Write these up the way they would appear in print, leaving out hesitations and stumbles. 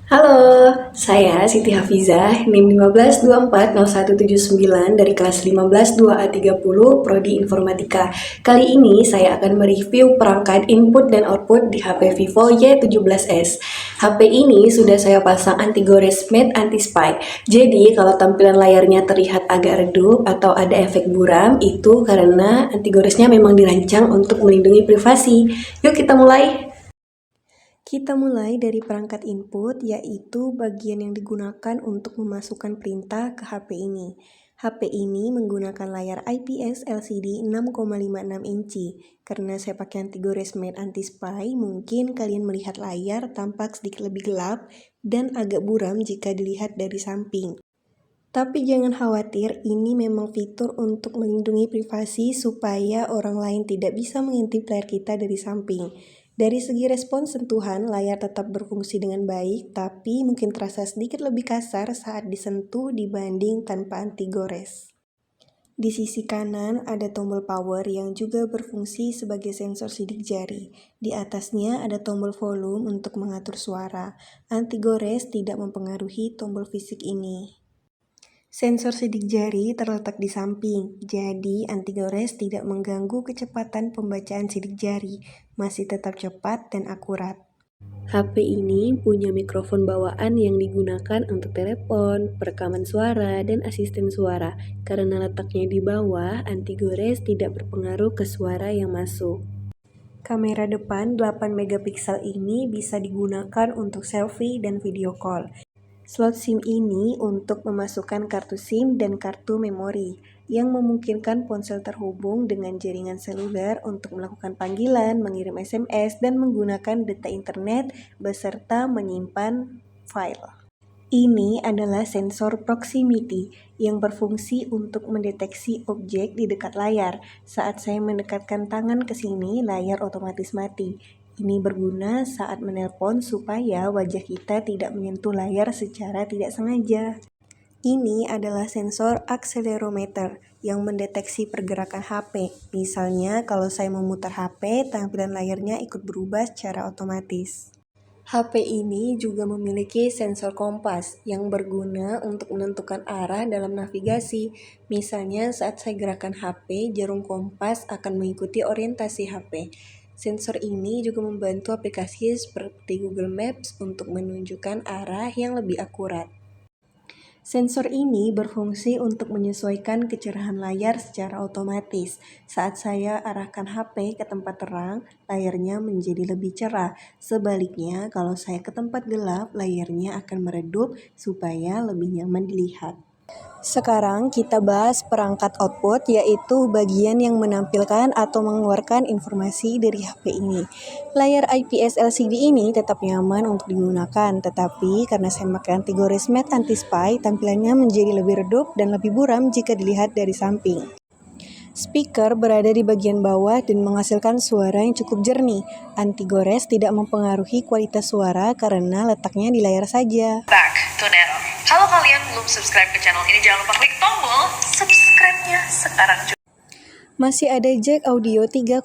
Halo, saya Siti Hafizah, NIM 15240179 dari kelas 15 2A30 Prodi Informatika. Kali ini saya akan mereview perangkat input dan output di HP Vivo Y17s. HP ini sudah saya pasang anti-gores matte anti-spy. Jadi kalau tampilan layarnya terlihat agak redup atau ada efek buram, itu karena anti-goresnya memang dirancang untuk melindungi privasi. Yuk kita mulai. Kita mulai dari perangkat input, yaitu bagian yang digunakan untuk memasukkan perintah ke HP ini. HP ini menggunakan layar IPS LCD 6,56 inci. Karena saya pakai anti-gores matte anti-spy, mungkin kalian melihat layar tampak sedikit lebih gelap dan agak buram jika dilihat dari samping. Tapi jangan khawatir, ini memang fitur untuk melindungi privasi supaya orang lain tidak bisa mengintip layar kita dari samping. Dari segi respons sentuhan, layar tetap berfungsi dengan baik, tapi mungkin terasa sedikit lebih kasar saat disentuh dibanding tanpa anti-gores. Di sisi kanan ada tombol power yang juga berfungsi sebagai sensor sidik jari. Di atasnya ada tombol volume untuk mengatur suara. Anti-gores tidak mempengaruhi tombol fisik ini. Sensor sidik jari terletak di samping, jadi anti-gores tidak mengganggu kecepatan pembacaan sidik jari, masih tetap cepat dan akurat. HP ini punya mikrofon bawaan yang digunakan untuk telepon, perekaman suara, dan asisten suara. Karena letaknya di bawah, anti-gores tidak berpengaruh ke suara yang masuk. Kamera depan 8 megapiksel ini bisa digunakan untuk selfie dan video call. Slot SIM ini untuk memasukkan kartu SIM dan kartu memori, yang memungkinkan ponsel terhubung dengan jaringan seluler untuk melakukan panggilan, mengirim SMS, dan menggunakan data internet beserta menyimpan file. Ini adalah sensor proximity yang berfungsi untuk mendeteksi objek di dekat layar. Saat saya mendekatkan tangan ke sini, layar otomatis mati. Ini berguna saat menelpon supaya wajah kita tidak menyentuh layar secara tidak sengaja. Ini adalah sensor accelerometer yang mendeteksi pergerakan HP. Misalnya kalau saya memutar HP, tampilan layarnya ikut berubah secara otomatis. HP ini juga memiliki sensor kompas yang berguna untuk menentukan arah dalam navigasi. Misalnya saat saya gerakan HP, jarum kompas akan mengikuti orientasi HP. Sensor ini juga membantu aplikasi seperti Google Maps untuk menunjukkan arah yang lebih akurat. Sensor ini berfungsi untuk menyesuaikan kecerahan layar secara otomatis. Saat saya arahkan HP ke tempat terang, layarnya menjadi lebih cerah. Sebaliknya, kalau saya ke tempat gelap, layarnya akan meredup supaya lebih nyaman dilihat. Sekarang kita bahas perangkat output, yaitu bagian yang menampilkan atau mengeluarkan informasi dari HP ini. Layar IPS LCD ini tetap nyaman untuk digunakan, tetapi karena saya pakai anti-gores matte anti-spy, tampilannya menjadi lebih redup dan lebih buram jika dilihat dari samping. Speaker berada di bagian bawah dan menghasilkan suara yang cukup jernih. Anti-gores tidak mempengaruhi kualitas suara karena letaknya di layar saja. Back to Nero. Kalau kalian belum subscribe ke channel ini, jangan lupa klik tombol subscribe-nya sekarang juga. Masih ada jack audio 3,5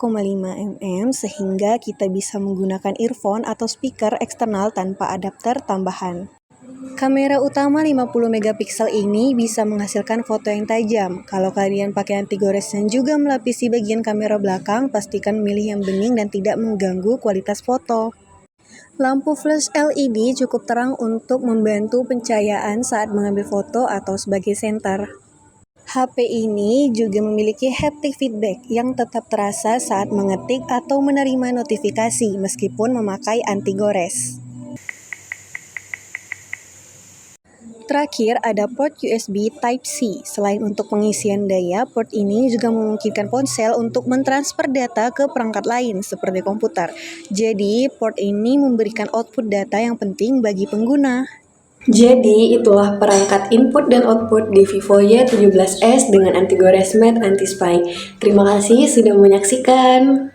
mm sehingga kita bisa menggunakan earphone atau speaker eksternal tanpa adapter tambahan. Kamera utama 50 megapiksel ini bisa menghasilkan foto yang tajam. Kalau kalian pakai anti-gores dan juga melapisi bagian kamera belakang, pastikan memilih yang bening dan tidak mengganggu kualitas foto. Lampu flash LED cukup terang untuk membantu pencahayaan saat mengambil foto atau sebagai senter. HP ini juga memiliki haptic feedback yang tetap terasa saat mengetik atau menerima notifikasi meskipun memakai anti-gores. Terakhir ada port USB Type-C. Selain untuk pengisian daya, port ini juga memungkinkan ponsel untuk mentransfer data ke perangkat lain seperti komputer. Jadi, port ini memberikan output data yang penting bagi pengguna. Jadi, itulah perangkat input dan output di Vivo Y17s dengan anti-gores matte anti-spy. Terima kasih sudah menyaksikan.